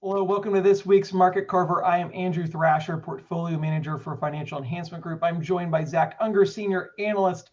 Hello, welcome to this week's Market Carver. I am Andrew Thrasher, Portfolio Manager for Financial Enhancement Group. I'm joined by Zach Unger, Senior Analyst.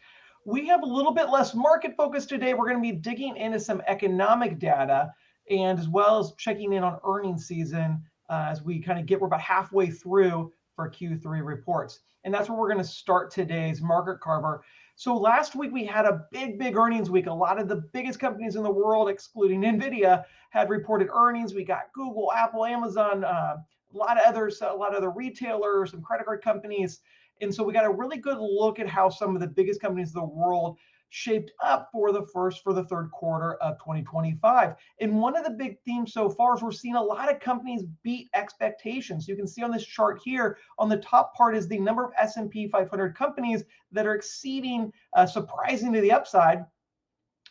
We have a little bit less market focus today. We're going to be digging into some economic data and as well as checking in on earnings season as we we're about halfway through for Q3 reports. And that's where we're going to start today's Market Carver. So last week we had a big earnings week. A lot of the biggest companies in the world, excluding NVIDIA, had reported earnings. We got Google, Apple, Amazon, a lot of other retailers, some credit card companies. And so we got a really good look at how some of the biggest companies in the world shaped up for the third quarter of 2025. And one of the big themes so far is we're seeing a lot of companies beat expectations. You can see on this chart here, on the top part is the number of S&P 500 companies that are exceeding, surprising to the upside,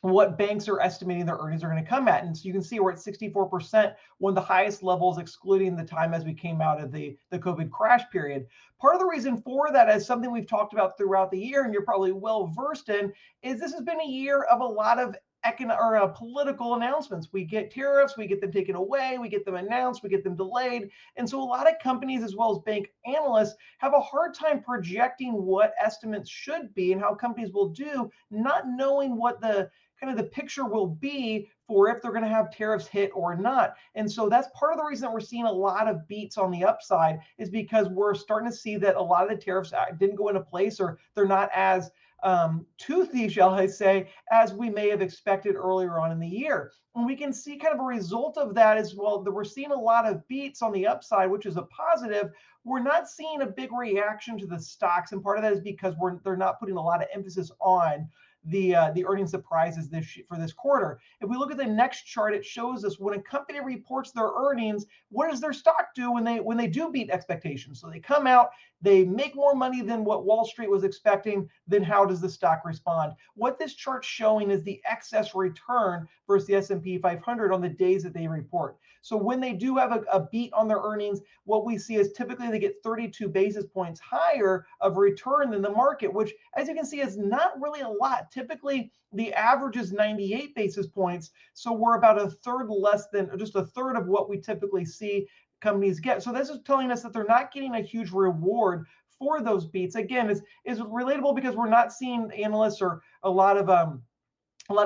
what banks are estimating their earnings are going to come at. And so you can see we're at 64%, one of the highest levels, excluding the time as we came out of the COVID crash period. Part of the reason for that is something we've talked about throughout the year, and you're probably well versed in, is this has been a year of a lot of political announcements. We get tariffs, we get them taken away, we get them announced, we get them delayed. And so a lot of companies, as well as bank analysts, have a hard time projecting what estimates should be and how companies will do, not knowing what the picture will be for if they're going to have tariffs hit or not. And so that's part of the reason that we're seeing a lot of beats on the upside, is because we're starting to see that a lot of the tariffs didn't go into place, or they're not as toothy, shall I say, as we may have expected earlier on in the year. And we can see kind of a result of that as well, that we're seeing a lot of beats on the upside, which is a positive. We're not seeing a big reaction to the stocks, and part of that is because they're not putting a lot of emphasis on the earnings surprises for this quarter. If we look at the next chart, it shows us when a company reports their earnings, what does their stock do when they do beat expectations? So they come out, they make more money than what Wall Street was expecting, then how does the stock respond? What this chart's showing is the excess return versus the S&P 500 on the days that they report. So when they do have a beat on their earnings, what we see is typically they get 32 basis points higher of return than the market, which, as you can see, is not really a lot. Typically, the average is 98 basis points. So we're about a third less than, just a third of what we typically see companies get. So this is telling us that they're not getting a huge reward for those beats. Again, is relatable because we're not seeing analysts, or a lot of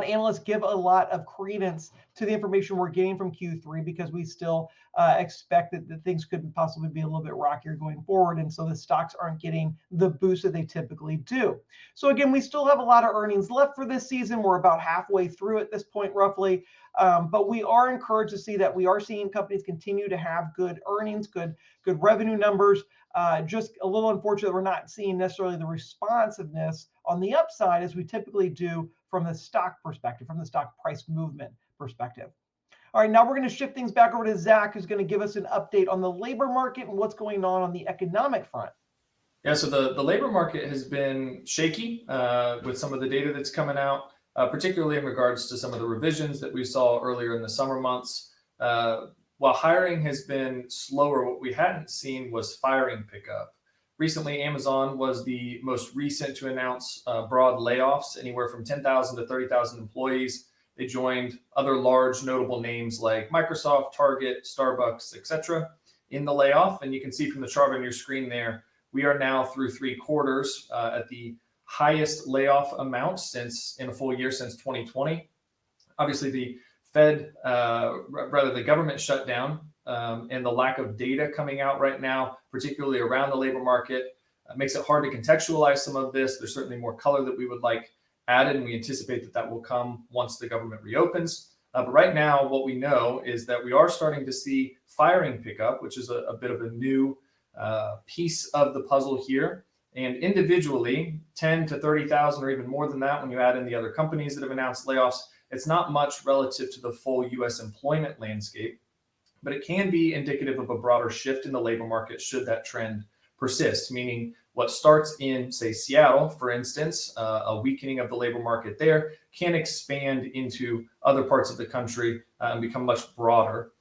analysts give a lot of credence to the information we're getting from Q3, because we still expect that things could possibly be a little bit rockier going forward. And so the stocks aren't getting the boost that they typically do. So again, we still have a lot of earnings left for this season. We're about halfway through at this point, roughly. But we are encouraged to see that we are seeing companies continue to have good earnings, good revenue numbers. Just a little unfortunate that we're not seeing necessarily the responsiveness on the upside as we typically do from the stock perspective, from the stock price movement perspective. All right, now we're going to shift things back over to Zach, who's going to give us an update on the labor market and what's going on the economic front. Yeah, so the labor market has been shaky with some of the data that's coming out, particularly in regards to some of the revisions that we saw earlier in the summer months. While hiring has been slower, what we hadn't seen was firing pick up. Recently, Amazon was the most recent to announce broad layoffs, anywhere from 10,000 to 30,000 employees. They joined other large notable names like Microsoft, Target, Starbucks, etc. in the layoff. And you can see from the chart on your screen there, we are now through 3 quarters at the highest layoff amount in a full year since 2020. Obviously, the the government shutdown and the lack of data coming out right now, particularly around the labor market, makes it hard to contextualize some of this. There's certainly more color that we would like added, and we anticipate that will come once the government reopens. But right now, what we know is that we are starting to see firing pick up, which is a bit of a new piece of the puzzle here. And individually, 10 to 30,000 or even more than that, when you add in the other companies that have announced layoffs, it's not much relative to the full U.S. employment landscape, but it can be indicative of a broader shift in the labor market should that trend persist, meaning what starts in, say, Seattle, for instance, a weakening of the labor market there can expand into other parts of the country and become much broader.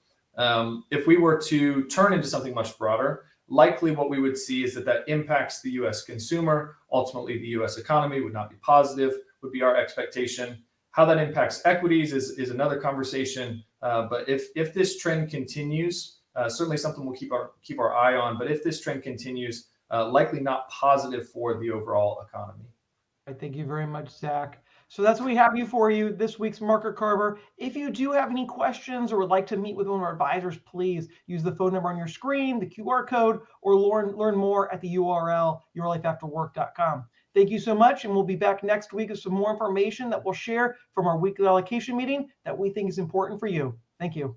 If we were to turn into something much broader, likely what we would see is that impacts the U.S. consumer. Ultimately, the U.S. economy would not be positive, would be our expectation. How that impacts equities is another conversation. But if this trend continues, Certainly something we'll keep our eye on. But if this trend continues, likely not positive for the overall economy. I thank you very much, Zach. So that's what we have for you this week's Market Carver. If you do have any questions or would like to meet with one of our advisors, please use the phone number on your screen, the QR code, or learn more at the URL, yourlifeafterwork.com. Thank you so much, and we'll be back next week with some more information that we'll share from our weekly allocation meeting that we think is important for you. Thank you.